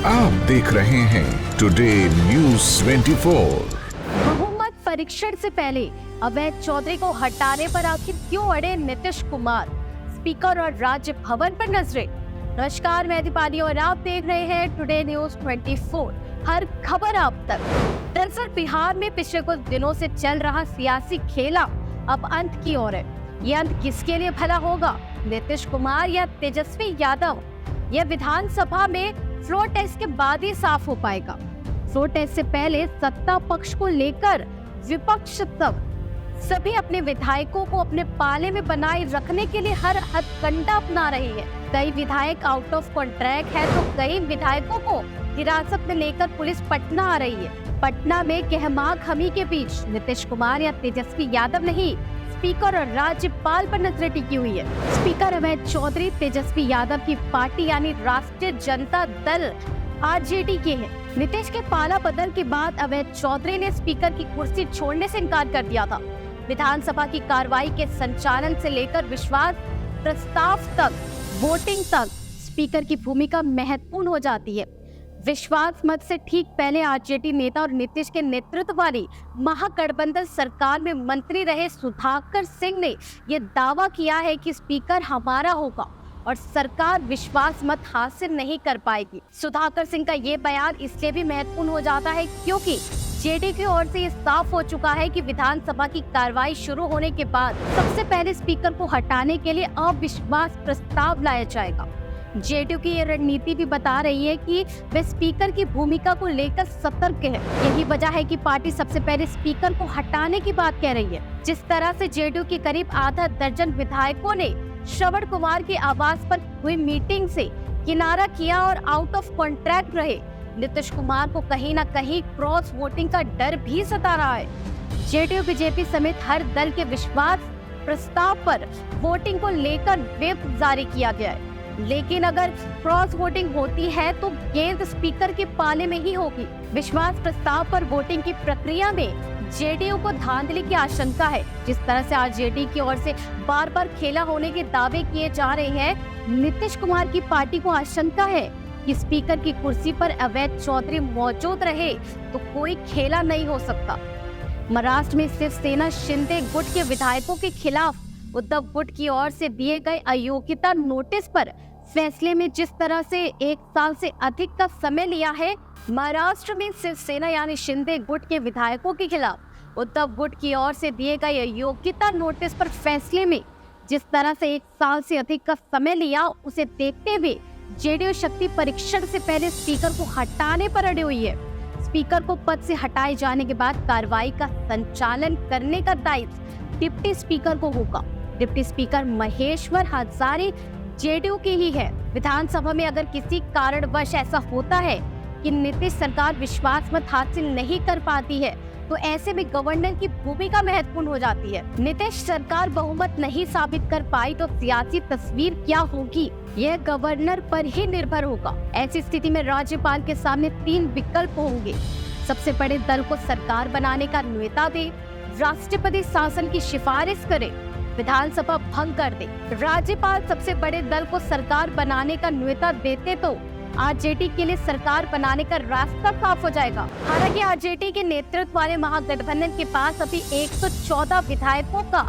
आप देख रहे हैं टुडे न्यूज़ 24। बहुमत परीक्षण से पहले अवैध चौधरी को हटाने पर आखिर क्यों अड़े नीतीश कुमार? स्पीकर और राज्य भवन पर नजरें। नमस्कार, मैं दीपाली और आप देख रहे हैं टुडे न्यूज़ 24। हर खबर आप तक। दरअसल बिहार में पिछले कुछ दिनों से चल रहा सियासी खेला अब अंत की ओर है। ये अंत किसके लिए भला होगा, नीतीश कुमार या तेजस्वी यादव? यह विधानसभा में फ्लोर टेस्ट के बाद ही साफ हो पाएगा। फ्लोर टेस्ट से पहले सत्ता पक्ष को लेकर विपक्ष तक सभी अपने विधायकों को अपने पाले में बनाए रखने के लिए हर हथकंडा अपना रही है। कई विधायक आउट ऑफ कॉन्ट्रैक्ट है तो कई विधायकों को हिरासत में लेकर पुलिस पटना आ रही है। पटना में गहमागहमी के बीच नीतीश कुमार या तेजस्वी यादव नहीं, स्पीकर और राज्यपाल पर नजरें टिकी हुई है। स्पीकर अवैध चौधरी तेजस्वी यादव की पार्टी यानी राष्ट्रीय जनता दल आरजेडी के हैं। नीतीश के पाला बदल के बाद अवैध चौधरी ने स्पीकर की कुर्सी छोड़ने से इनकार कर दिया था। विधानसभा की कार्रवाई के संचालन से लेकर विश्वास प्रस्ताव तक, वोटिंग तक स्पीकर की भूमिका महत्वपूर्ण हो जाती है। विश्वास मत से ठीक पहले आरजेडी नेता और नीतीश के नेतृत्व वाली महागठबंधन सरकार में मंत्री रहे सुधाकर सिंह ने यह दावा किया है कि स्पीकर हमारा होगा और सरकार विश्वास मत हासिल नहीं कर पाएगी। सुधाकर सिंह का ये बयान इसलिए भी महत्वपूर्ण हो जाता है क्योंकि जेडीयू की ओर से ये साफ हो चुका है कि विधानसभा की कार्रवाई शुरू होने के बाद सबसे पहले स्पीकर को हटाने के लिए अविश्वास प्रस्ताव लाया जाएगा। जेडीयू की ये रणनीति भी बता रही है कि वे स्पीकर की भूमिका को लेकर सतर्क है। यही वजह है कि पार्टी सबसे पहले स्पीकर को हटाने की बात कह रही है। जिस तरह से जेडीयू के करीब आधा दर्जन विधायकों ने श्रवण कुमार के आवास पर हुई मीटिंग से किनारा किया और आउट ऑफ कॉन्ट्रैक्ट रहे, नीतीश कुमार को कहीं न कहीं क्रॉस वोटिंग का डर भी सता रहा है। जेडीयू बीजेपी समेत हर दल के विश्वास प्रस्ताव पर वोटिंग को लेकर व्हिप जारी किया गया है। लेकिन अगर क्रॉस वोटिंग होती है तो गेंद स्पीकर के पाले में ही होगी। विश्वास प्रस्ताव पर वोटिंग की प्रक्रिया में जेडीयू को धांधली की आशंका है। जिस तरह से आरजेडी की ओर से बार बार खेला होने के दावे किए जा रहे हैं, नीतीश कुमार की पार्टी को आशंका है कि स्पीकर की कुर्सी पर अवैध चौधरी मौजूद रहे तो कोई खेला नहीं हो सकता। महाराष्ट्र में शिवसेना शिंदे गुट के विधायकों के खिलाफ उद्धव गुट की ओर से दिए गए अयोग्यता नोटिस पर फैसले में जिस तरह से 1 साल से अधिक का समय लिया है, महाराष्ट्र में शिवसेना यानी शिंदे गुट के विधायकों के खिलाफ उद्धव गुट की ओर से दिए गए अयोग्यता नोटिस पर फैसले में जिस तरह से 1 साल से अधिक का समय लिया, उसे देखते हुए जेडीयू शक्ति परीक्षण से पहले स्पीकर को हटाने पर अड़ी हुई है। स्पीकर को पद से हटाए जाने के बाद कार्रवाई का संचालन करने का दायित्व डिप्टी स्पीकर को होगा। Deputy speaker Maheshwar Hazari JDU की ही है। विधानसभा में अगर किसी कारणवश ऐसा होता है कि नीतीश सरकार विश्वास मत हासिल नहीं कर पाती है तो ऐसे में गवर्नर की भूमिका महत्वपूर्ण हो जाती है। नीतीश सरकार बहुमत नहीं साबित कर पाई तो सियासी तस्वीर क्या होगी, यह गवर्नर पर ही निर्भर होगा। ऐसी स्थिति में राज्यपाल के सामने 3 विकल्प होंगे। सबसे बड़े दल को सरकार बनाने का न्योता दे, राष्ट्रपति शासन की सिफारिश करे, विधानसभा भंग कर दे। राज्यपाल सबसे बड़े दल को सरकार बनाने का न्योता देते तो आरजेडी के लिए सरकार बनाने का रास्ता साफ हो जाएगा। हालांकि आरजेडी के नेतृत्व वाले महागठबंधन के पास अभी 114 विधायकों का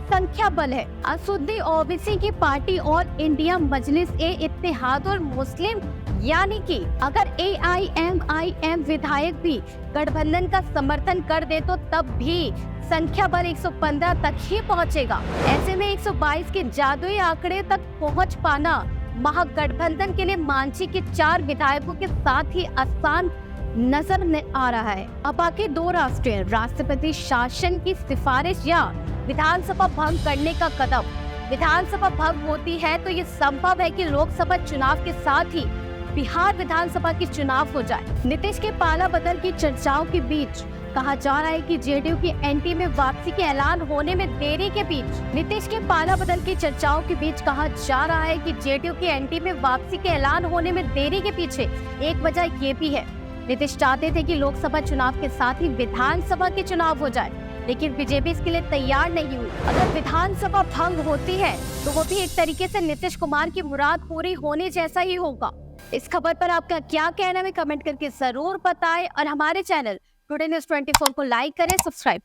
संख्या बल है। असुद्दीन ओवैसी की पार्टी और इंडिया मजलिस-ए-इत्तेहादुल मुस्लिम यानी कि अगर AIMIM विधायक भी गठबंधन का समर्थन कर दे तो तब भी संख्या बल 115 तक ही पहुंचेगा। ऐसे में 122 के जादुई आंकड़े तक पहुंच पाना महागठबंधन के लिए मांझी के 4 विधायकों के साथ ही आसान नजर आ रहा है। अब बाकी 2 राष्ट्रपति शासन की सिफारिश या विधानसभा भंग करने का कदम। विधानसभा भंग होती है तो ये संभव है कि लोकसभा चुनाव के साथ ही बिहार विधानसभा की चुनाव हो जाए। नीतीश के पाला बदल की चर्चाओं के बीच कहा जा रहा है कि जेडीयू की एनटी में वापसी के ऐलान होने में देरी के बीच नीतीश के पाला बदल की चर्चाओं के बीच कहा जा रहा है कि जेडीयू की एनटी में वापसी के ऐलान होने में देरी के पीछे एक वजह ये भी है। नीतीश चाहते थे कि लोकसभा चुनाव के साथ ही विधानसभा के चुनाव हो जाए, लेकिन बीजेपी इसके लिए तैयार नहीं हुई। अगर विधानसभा भंग होती है तो वो भी एक तरीके से नीतीश कुमार की मुराद पूरी होने जैसा ही होगा। इस खबर पर आपका क्या कहना है कमेंट करके जरूर बताएं और हमारे चैनल टुडे न्यूज़ 24 को लाइक करें, सब्सक्राइब